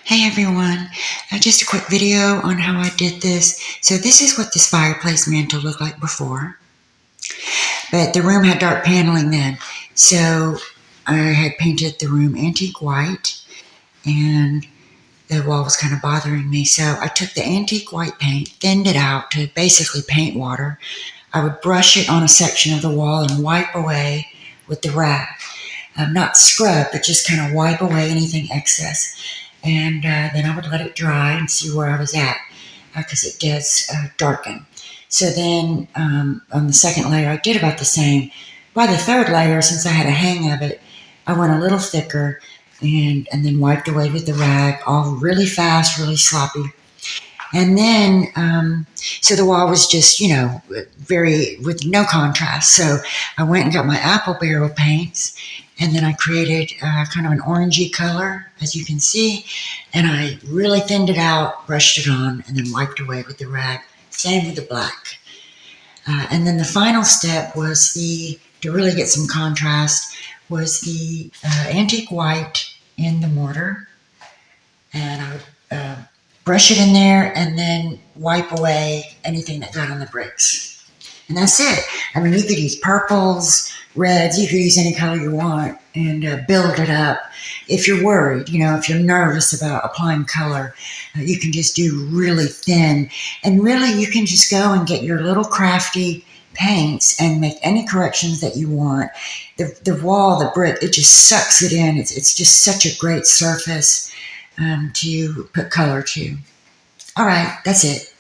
Hey everyone, just a quick video on how I did this. So this is what this fireplace mantle looked like before, but the room had dark paneling then. So I had painted the room antique white and the wall was kind of bothering me. So I took the antique white paint, thinned it out to basically paint water. I would brush it on a section of the wall and wipe away with the rag. Not scrub, but just kind of wipe away anything excess. And then I would let it dry and see where I was at because it does darken. So then on the second layer, I did about the same. By the third layer, since I had a hang of it, I went a little thicker and then wiped away with the rag, all really fast, really sloppy. And then, so the wall was just, very, with no contrast. So I went and got my apple barrel paints, and then I created kind of an orangey color, as you can see. And I really thinned it out, brushed it on, and then wiped away with the rag. Same with the black. And then the final step was to really get some contrast, was the antique white in the mortar. And I would brush it in there and then wipe away anything that got on the bricks. And that's it. I mean, you could use purples, reds, you could use any color you want and build it up. If you're worried, if you're nervous about applying color, you can just do really thin. And really, you can just go and get your little crafty paints and make any corrections that you want. The wall, the brick, it just sucks it in. It's just such a great surface to put color to. All right, that's it.